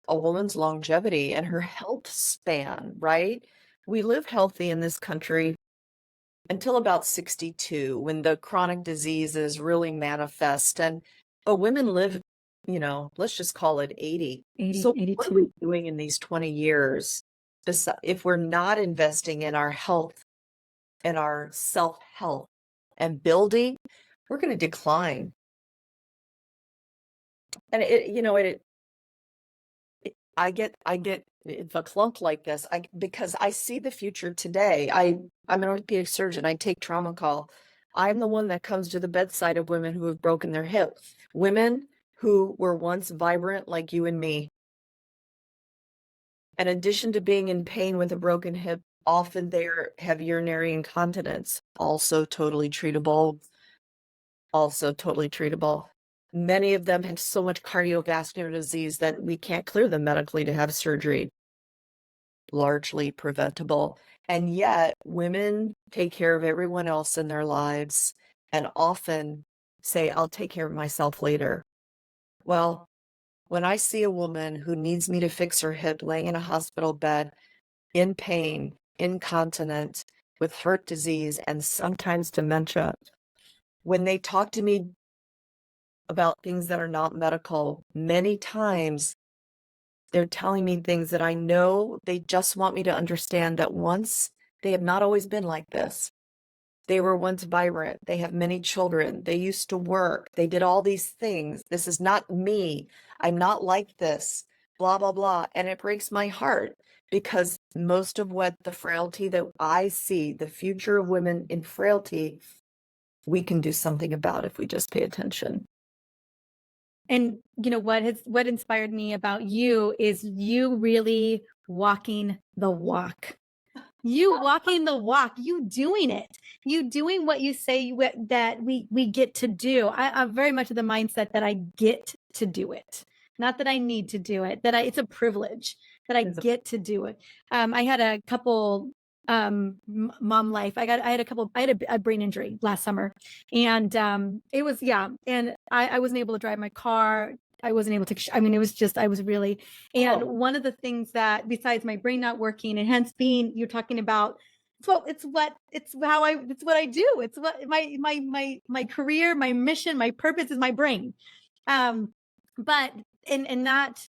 S2: a woman's longevity and her health span, right? We live healthy in this country until about 62 when the chronic diseases really manifest. But women live, let's just call it 80.
S1: 80,
S2: So what are we
S1: 82.
S2: doing in these 20 years if we're not investing in our health and our self-health and building, we're going to decline. And I get the clunk like this. Because I see the future today. I'm an orthopedic surgeon. I take trauma call. I'm the one that comes to the bedside of women who have broken their hip, women who were once vibrant like you and me. In addition to being in pain with a broken hip, often they have urinary incontinence, also totally treatable. Many of them have so much cardiovascular disease that we can't clear them medically to have surgery. Largely preventable. And yet women take care of everyone else in their lives and often say, I'll take care of myself later. Well, when I see a woman who needs me to fix her hip laying in a hospital bed, in pain, incontinent, with heart disease, and sometimes dementia, when they talk to me about things that are not medical, many times they're telling me things that I know they just want me to understand that once they have not always been like this. They were once vibrant. They have many children. They used to work. They did all these things. This is not me. I'm not like this, blah, blah, blah. And it breaks my heart because most of what the frailty that I see, the future of women in frailty, we can do something about if we just pay attention.
S1: And you know what inspired me about you is you really walking the walk. You walking the walk, you doing it, you doing what you say that we get to do. I'm very much of the mindset that I get to do it, not that I need to do it. It's a privilege that I get to do it. I had a couple mom life. I had a brain injury last summer, and it was and I wasn't able to drive my car. I wasn't able to, I mean, it was just, I was really, and one of the things that besides my brain not working and hence being, you're talking about, it's what I do. It's what my career, my mission, my purpose is my brain. But, and that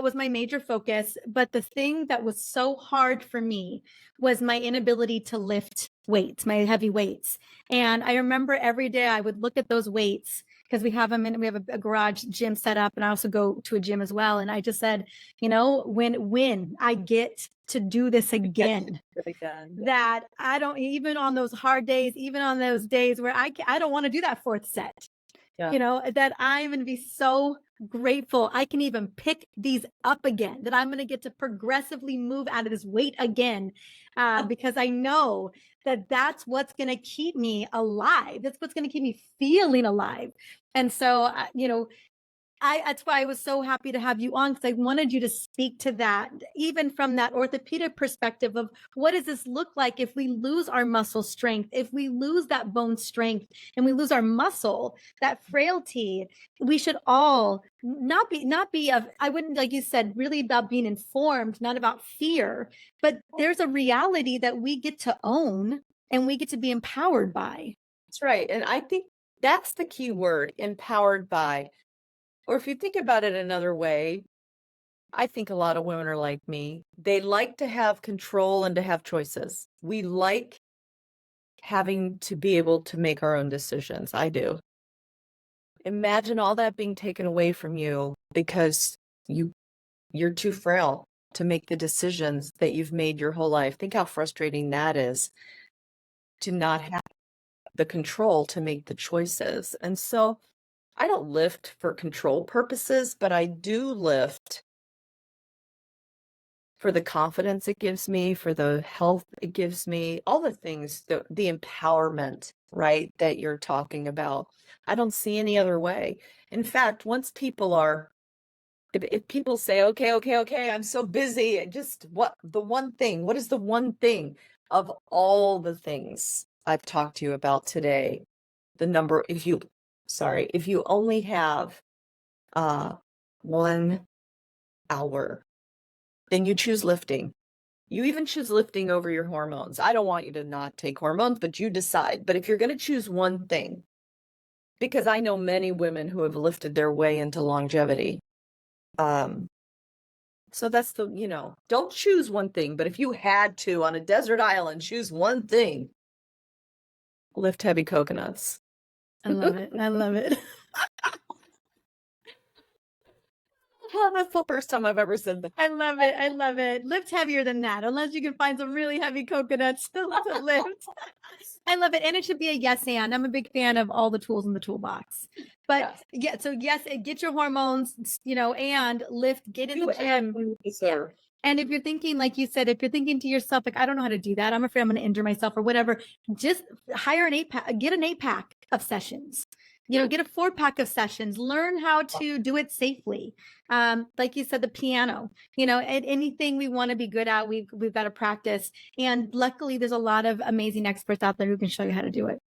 S1: was my major focus. But the thing that was so hard for me was my inability to lift weights, my heavy weights. And I remember every day I would look at those weights because we have them and we have a garage gym set up, and I also go to a gym as well. And I just said, you know, when I get to do this again, that I don't, even on those hard days, even on those days where I don't want to do that fourth set, you know, that I'm going to be so grateful I can even pick these up again, that I'm going to get to progressively move out of this weight again, because I know that that's what's going to keep me alive. That's what's going to keep me feeling alive. And so, you know, that's why I was so happy to have you on, because I wanted you to speak to that, even from that orthopedic perspective of what does this look like if we lose our muscle strength, if we lose that bone strength and we lose our muscle, that frailty. We should all not be I wouldn't, like you said, really about being informed, not about fear, but there's a reality that we get to own and we get to be empowered by.
S2: That's right. And I think that's the key word, empowered by. Or if you think about it another way, I think a lot of women are like me. They like to have control and to have choices. We like having to be able to make our own decisions. I do. Imagine all that being taken away from you because you're too frail to make the decisions that you've made your whole life. Think how frustrating that is, to not have the control to make the choices. And so I don't lift for control purposes, but I do lift for the confidence it gives me, for the health it gives me, all the things, the empowerment, right, that you're talking about. I don't see any other way. In fact, once people are, if people say, okay, I'm so busy, and just what is the one thing of all the things I've talked to you about today, if you only have 1 hour, then you choose lifting. You even choose lifting over your hormones. I don't want you to not take hormones, but you decide. But if you're going to choose one thing, because I know many women who have lifted their way into longevity. So that's don't choose one thing, but if you had to on a desert island, choose one thing, lift heavy coconuts.
S1: I love it. I love it.
S2: That's the first time I've ever said that.
S1: I love it. I love it. Lift heavier than that, unless you can find some really heavy coconuts to lift. I love it. And it should be a yes and. I'm a big fan of all the tools in the toolbox. But
S2: Yes.
S1: yeah, so yes, get your hormones, and lift, get in the gym.
S2: Sir.
S1: And if you're thinking, like you said, if you're thinking to yourself, like, I don't know how to do that, I'm afraid I'm going to injure myself or whatever, just hire an 8-pack, get an 8-pack of sessions. Get a 4-pack of sessions, learn how to do it safely. Like you said, the piano, at anything we want to be good at, we've got to practice. And luckily there's a lot of amazing experts out there who can show you how to do it.